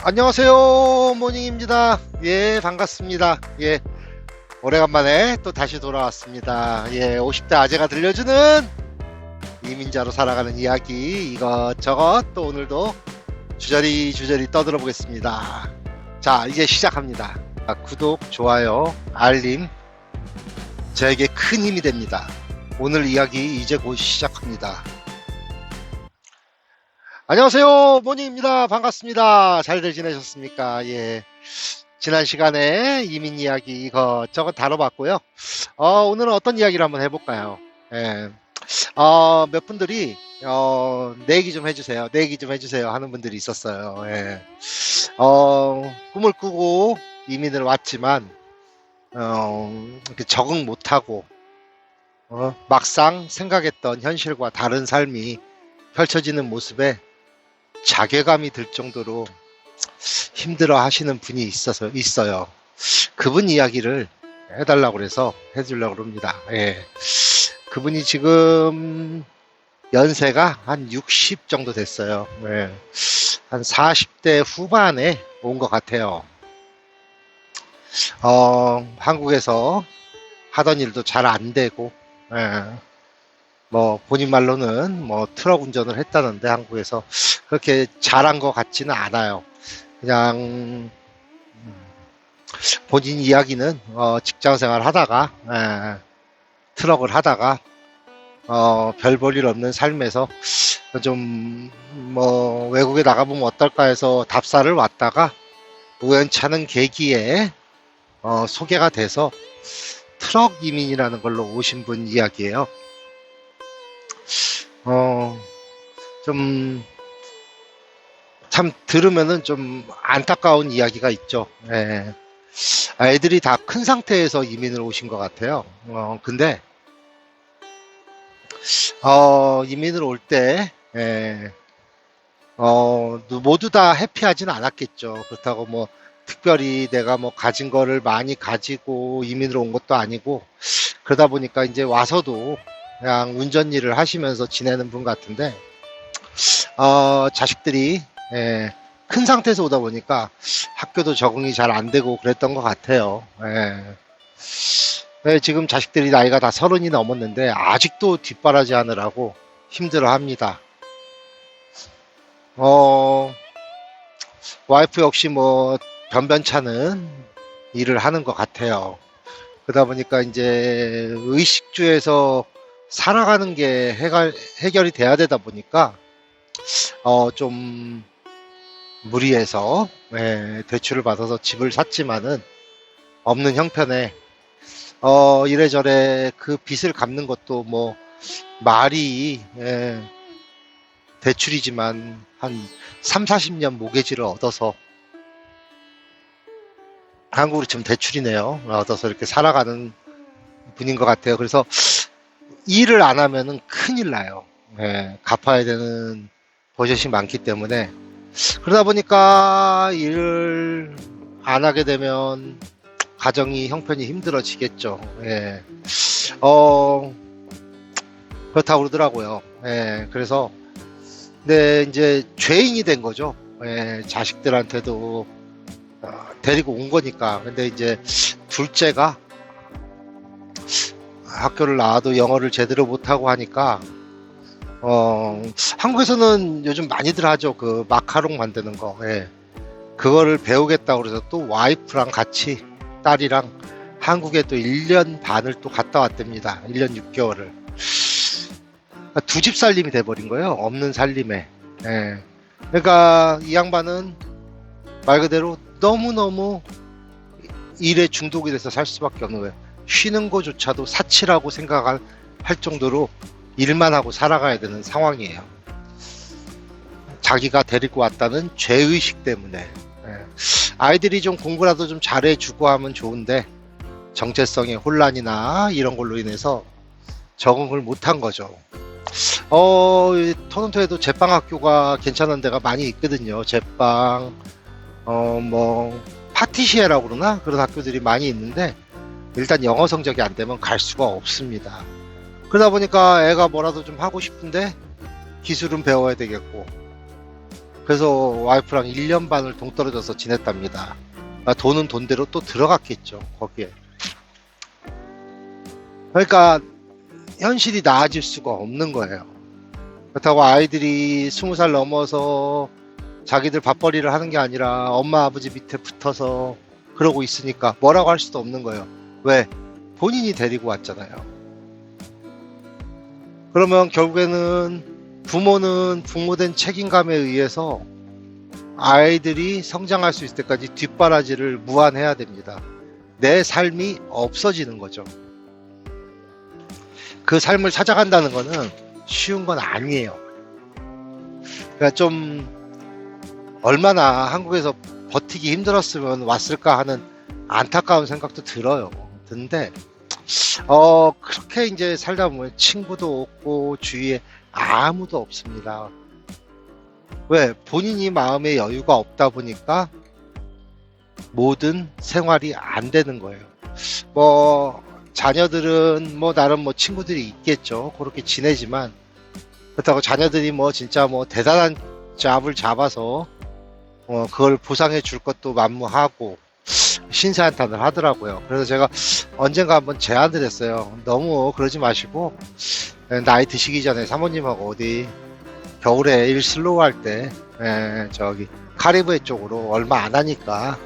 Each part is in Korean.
안녕하세요, 모닝입니다. 예, 반갑습니다. 예, 오래간만에 또 다시 돌아왔습니다. 예, 50대 아재가 들려주는 이민자로 살아가는 이야기 이것저것 또 오늘도 주저리 떠들어 보겠습니다. 자, 이제 시작합니다. 구독, 좋아요, 알림 저에게 큰 힘이 됩니다. 오늘 이야기 이제 곧 시작합니다. 안녕하세요, 모닝입니다. 반갑습니다. 잘들 지내셨습니까? 예. 지난 시간에 이민 이야기 이것저것 다뤄봤고요. 오늘은 어떤 이야기를 한번 해볼까요? 예. 몇 분들이 내 얘기 좀 해주세요. 내 얘기 좀 해주세요 하는 분들이 있었어요. 예. 꿈을 꾸고 이민을 왔지만 이렇게 적응 못하고 막상 생각했던 현실과 다른 삶이 펼쳐지는 모습에 자괴감이 들 정도로 힘들어 하시는 분이 있어요. 그분 이야기를 해달라고 그래서 해주려고 합니다. 예. 그분이 지금 연세가 한 60 정도 됐어요. 예. 한 40대 후반에 온 것 같아요. 한국에서 하던 일도 잘 안 되고, 예. 뭐 본인 말로는 뭐 트럭 운전을 했다는데 한국에서 그렇게 잘한 것 같지는 않아요. 그냥 본인 이야기는 직장 생활 하다가 트럭을 하다가 별 볼 일 없는 삶에서 좀 뭐 외국에 나가보면 어떨까 해서 답사를 왔다가 우연찮은 계기에 소개가 돼서 트럭 이민이라는 걸로 오신 분 이야기예요. 좀 참 들으면은 좀 안타까운 이야기가 있죠. 예. 애들이 다 큰 상태에서 이민을 오신 것 같아요. 근데 이민을 올 때 모두 다 해피하진 않았겠죠. 그렇다고 뭐 특별히 내가 뭐 가진 거를 많이 가지고 이민을 온 것도 아니고 그러다 보니까 이제 와서도 그냥 운전 일을 하시면서 지내는 분 같은데 자식들이 큰 상태에서 오다 보니까 학교도 적응이 잘 안 되고 그랬던 것 같아요. 지금 자식들이 나이가 다 30이 넘었는데 아직도 뒷바라지 하느라고 힘들어 합니다. 와이프 역시 뭐 변변찮은 일을 하는 것 같아요. 그러다 보니까 이제 의식주에서 살아가는 게 해결이 돼야 되다 보니까 좀 무리해서 대출을 받아서 집을 샀지만은 없는 형편에 이래저래 그 빚을 갚는 것도 뭐 말이 대출이지만 한 3, 40년 모기지를 얻어서 한국으로 지금 대출이네요. 얻어서 이렇게 살아가는 분인 것 같아요. 그래서 일을 안 하면은 큰일 나요. 갚아야 되는 버젯이 많기 때문에 그러다 보니까 일을 안 하게 되면 가정이 형편이 힘들어지겠죠. 그렇다고 그러더라고요. 그래서 근데 이제 죄인이 된 거죠. 자식들한테도 데리고 온 거니까. 근데 이제 둘째가 학교를 나와도 영어를 제대로 못하고 하니까 한국에서는 요즘 많이들 하죠. 그 마카롱 만드는 거. 그거를 배우겠다고 그래서 또 와이프랑 같이 딸이랑 한국에 또 1년 반을 또 갔다 왔답니다. 1년 6개월을. 두 집 살림이 돼버린 거예요. 없는 살림에. 그러니까 이 양반은 말 그대로 너무너무 일에 중독이 돼서 살 수밖에 없는 거예요. 쉬는 거조차도 사치라고 생각할 정도로 일만 하고 살아가야 되는 상황이에요. 자기가 데리고 왔다는 죄의식 때문에. 아이들이 좀 공부라도 좀 잘해주고 하면 좋은데 정체성의 혼란이나 이런 걸로 인해서 적응을 못한 거죠. 토론토에도 제빵학교가 괜찮은 데가 많이 있거든요. 제빵, 뭐 파티시에라고 그러나 그런 학교들이 많이 있는데 일단 영어 성적이 안 되면 갈 수가 없습니다. 그러다 보니까 애가 뭐라도 좀 하고 싶은데 기술은 배워야 되겠고 그래서 와이프랑 1년 반을 동떨어져서 지냈답니다. 돈은 돈대로 또 들어갔겠죠, 거기에. 그러니까 현실이 나아질 수가 없는 거예요. 그렇다고 아이들이 20살 넘어서 자기들 밥벌이를 하는 게 아니라 엄마 아버지 밑에 붙어서 그러고 있으니까 뭐라고 할 수도 없는 거예요. 왜? 본인이 데리고 왔잖아요. 그러면 결국에는 부모는 부모된 책임감에 의해서 아이들이 성장할 수 있을 때까지 뒷바라지를 무한해야 됩니다. 내 삶이 없어지는 거죠. 그 삶을 찾아간다는 거는 쉬운 건 아니에요. 그러니까 좀 얼마나 한국에서 버티기 힘들었으면 왔을까 하는 안타까운 생각도 들어요. 근데 그렇게 이제 살다 보면 친구도 없고 주위에 아무도 없습니다. 왜? 본인이 마음의 여유가 없다 보니까 모든 생활이 안 되는 거예요. 뭐 자녀들은 뭐 나름 뭐 친구들이 있겠죠. 그렇게 지내지만 그렇다고 자녀들이 뭐 진짜 뭐 대단한 잡을 잡아서 그걸 보상해 줄 것도 만무하고 신세한탄을 하더라고요. 그래서 제가 언젠가 한번 제안을 했어요. 너무 그러지 마시고 나이 드시기 전에 사모님하고 어디 겨울에 일 슬로우 할 때 저기 카리브해 쪽으로 얼마 안 하니까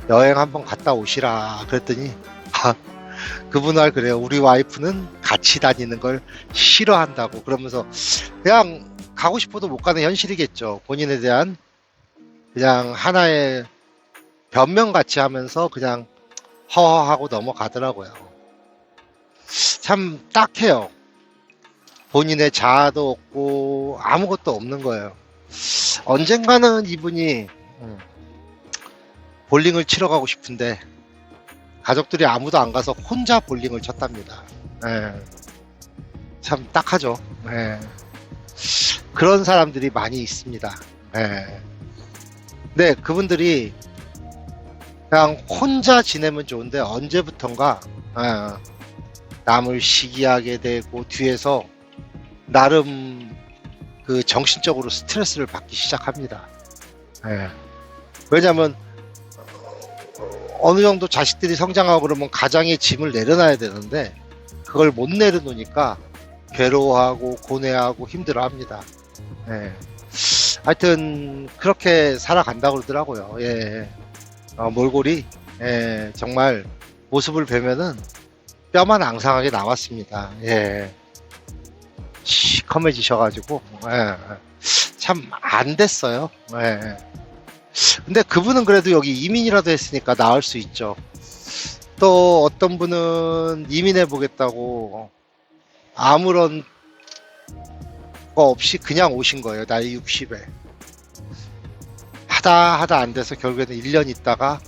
여행 한번 갔다 오시라 그랬더니 그분할 그래요. 우리 와이프는 같이 다니는 걸 싫어한다고 그러면서 그냥 가고 싶어도 못 가는 현실이겠죠. 본인에 대한 그냥 하나의 변명같이 하면서 그냥 허허하고 넘어가더라고요. 참 딱해요. 본인의 자아도 없고 아무것도 없는 거예요. 언젠가는 이분이 볼링을 치러 가고 싶은데 가족들이 아무도 안 가서 혼자 볼링을 쳤답니다. 참 딱하죠. 그런 사람들이 많이 있습니다. 네, 그분들이 그냥 혼자 지내면 좋은데 언제부턴가 남을 시기하게 되고 뒤에서 나름 그 정신적으로 스트레스를 받기 시작합니다. 왜냐하면 어느 정도 자식들이 성장하고 그러면 가장의 짐을 내려놔야 되는데 그걸 못 내려놓으니까 괴로워하고 고뇌하고 힘들어합니다. 하여튼 그렇게 살아간다고 그러더라고요. 몰골이 정말 모습을 뵈면은 뼈만 앙상하게 나왔습니다. 시커매지셔가지고 참 안 됐어요. 근데 그분은 그래도 여기 이민이라도 했으니까 나을 수 있죠. 또 어떤 분은 이민해 보겠다고 아무런 거 없이 그냥 오신 거예요. 나이 60에 하다 안 돼서 결국에는 1년 있다가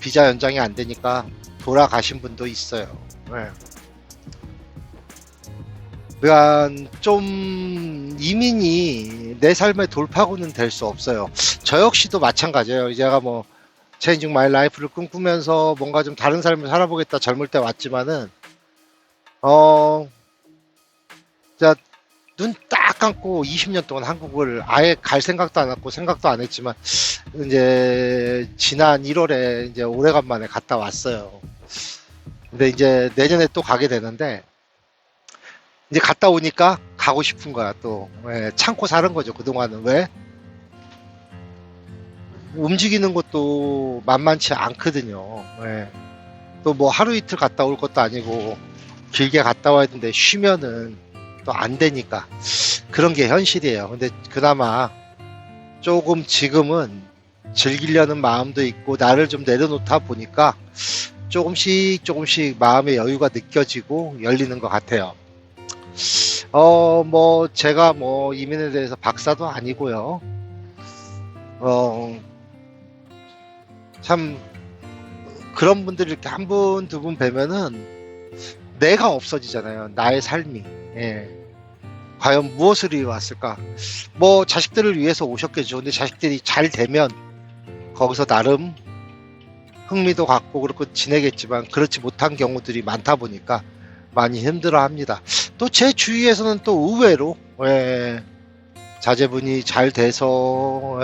비자 연장이 안 되니까 돌아가신 분도 있어요. 그러니까 좀 이민이 내 삶의 돌파구는 될 수 없어요. 저 역시도 마찬가지예요. 제가 뭐 체인징 마이 라이프를 꿈꾸면서 뭔가 좀 다른 삶을 살아보겠다 젊을 때 왔지만은 진짜 눈 딱 감고 20년 동안 한국을 아예 갈 생각도 안 했고 생각도 안 했지만 이제 지난 1월에 이제 오래간만에 갔다 왔어요. 근데 이제 내년에 또 가게 되는데 이제 갔다 오니까 가고 싶은 거야. 또 참고 사는 거죠. 그동안은. 왜? 움직이는 것도 만만치 않거든요. 또 뭐 하루 이틀 갔다 올 것도 아니고 길게 갔다 와야 되는데 쉬면은 또 안 되니까 그런 게 현실이에요. 근데 그나마 조금 지금은 즐기려는 마음도 있고 나를 좀 내려놓다 보니까 조금씩 마음의 여유가 느껴지고 열리는 것 같아요. 뭐 제가 뭐 이민에 대해서 박사도 아니고요. 참 그런 분들 이렇게 한 분, 두 분 뵈면은 내가 없어지잖아요. 나의 삶이. 과연 무엇을 위해 왔을까? 뭐 자식들을 위해서 오셨겠죠. 근데 자식들이 잘 되면 거기서 나름 흥미도 갖고 그렇고 지내겠지만 그렇지 못한 경우들이 많다 보니까 많이 힘들어 합니다. 또 제 주위에서는 또 의외로 자재분이 잘 돼서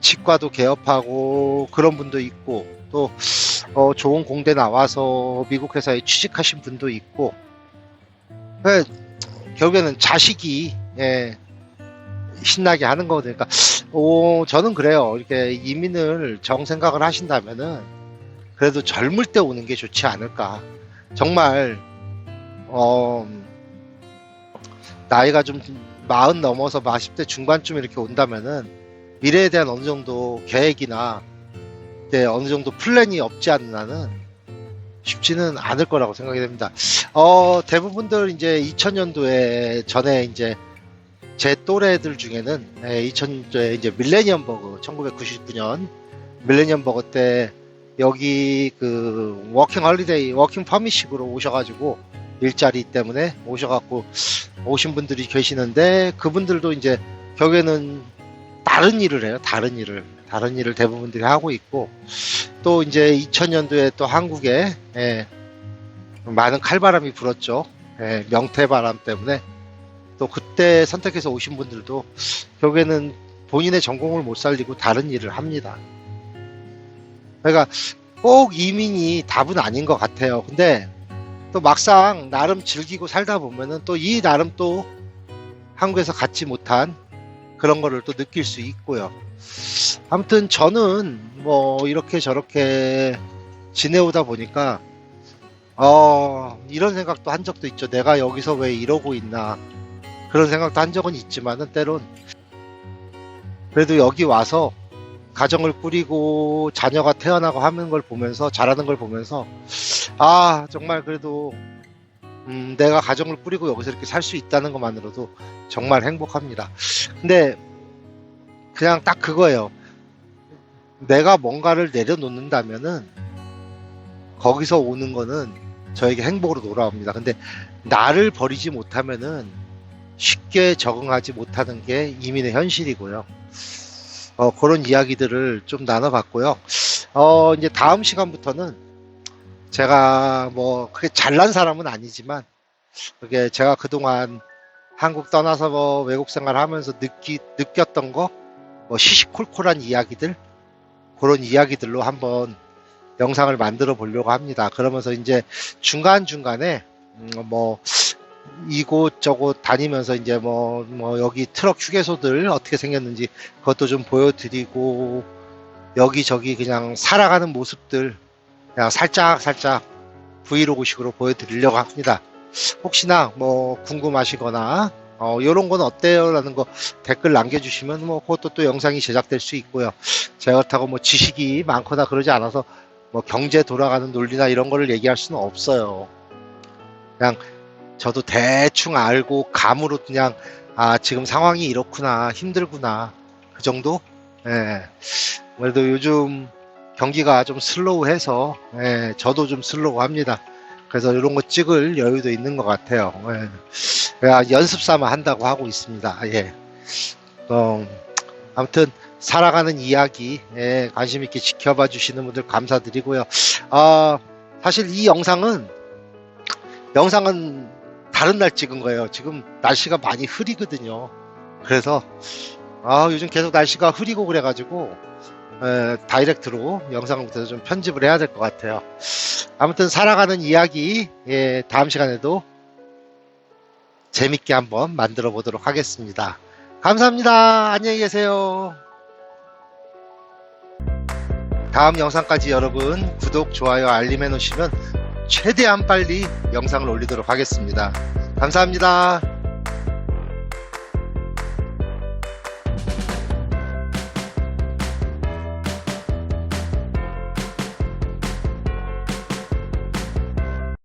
치과도 개업하고 그런 분도 있고, 또 좋은 공대 나와서 미국 회사에 취직하신 분도 있고, 결국에는 자식이 신나게 하는 거니까 저는 그래요. 이렇게 이민을 정생각을 하신다면은 그래도 젊을 때 오는 게 좋지 않을까. 정말 나이가 좀 40 넘어서 40대 중반쯤 이렇게 온다면은 미래에 대한 어느 정도 계획이나 어느 정도 플랜이 없지 않는 한은 쉽지는 않을 거라고 생각이 됩니다. 대부분들 이제 2000년도에 전에 이제 제 또래들 중에는 2000년도에 이제 밀레니엄 버그 1999년 밀레니엄 버그 때 여기 그 워킹 홀리데이 워킹 퍼밋식으로 오셔가지고 일자리 때문에 오셔갖고 오신 분들이 계시는데, 그분들도 이제 결국에는 다른 일을 해요. 다른 일을 대부분들이 하고 있고, 또 이제 2000년도에 또 한국에 많은 칼바람이 불었죠. 명태바람 때문에. 또 그때 선택해서 오신 분들도 결국에는 본인의 전공을 못 살리고 다른 일을 합니다. 그러니까 꼭 이민이 답은 아닌 것 같아요. 근데 또 막상 나름 즐기고 살다 보면은 또 이 나름 또 한국에서 갖지 못한 그런 거를 또 느낄 수 있고요. 아무튼 저는 뭐 이렇게 저렇게 지내오다 보니까 이런 생각도 한 적도 있죠. 내가 여기서 왜 이러고 있나, 그런 생각도 한 적은 있지만은 때론 그래도 여기 와서 가정을 꾸리고 자녀가 태어나고 하는 걸 보면서, 자라는 걸 보면서 정말 그래도 내가 가정을 꾸리고 여기서 이렇게 살 수 있다는 것만으로도 정말 행복합니다. 근데 그냥 딱 그거예요. 내가 뭔가를 내려놓는다면은 거기서 오는 거는 저에게 행복으로 돌아옵니다. 근데 나를 버리지 못하면은 쉽게 적응하지 못하는 게 이민의 현실이고요. 그런 이야기들을 좀 나눠봤고요. 이제 다음 시간부터는 제가 뭐 그렇게 잘난 사람은 아니지만, 그게 제가 그동안 한국 떠나서 뭐 외국 생활하면서 느꼈던 거, 뭐 시시콜콜한 이야기들, 그런 이야기들로 한번 영상을 만들어 보려고 합니다. 그러면서 이제 중간중간에 뭐 이곳저곳 다니면서 이제 뭐 여기 트럭 휴게소들 어떻게 생겼는지 그것도 좀 보여드리고, 여기저기 그냥 살아가는 모습들 그냥 살짝 브이로그식으로 보여드리려고 합니다. 혹시나 뭐 궁금하시거나 요런 건 어때요? 라는 거 댓글 남겨주시면 뭐 그것도 또 영상이 제작될 수 있고요. 제가 그렇다고 뭐 지식이 많거나 그러지 않아서 뭐 경제 돌아가는 논리나 이런 거를 얘기할 수는 없어요. 그냥 저도 대충 알고 감으로 그냥 지금 상황이 이렇구나, 힘들구나, 그 정도? 그래도 요즘 경기가 좀 슬로우해서 저도 좀 슬로우합니다. 그래서 이런 거 찍을 여유도 있는 것 같아요. 그냥 연습 삼아 한다고 하고 있습니다. 아무튼 살아가는 이야기 관심 있게 지켜봐 주시는 분들 감사드리고요. 사실 이 영상은 다른 날 찍은 거예요. 지금 날씨가 많이 흐리거든요. 그래서 요즘 계속 날씨가 흐리고 그래가지고 다이렉트로 영상부터 좀 편집을 해야 될 것 같아요. 아무튼 살아가는 이야기 다음 시간에도 재밌게 한번 만들어 보도록 하겠습니다. 감사합니다. 안녕히 계세요. 다음 영상까지 여러분 구독, 좋아요, 알림 해놓으시면 최대한 빨리 영상을 올리도록 하겠습니다. 감사합니다.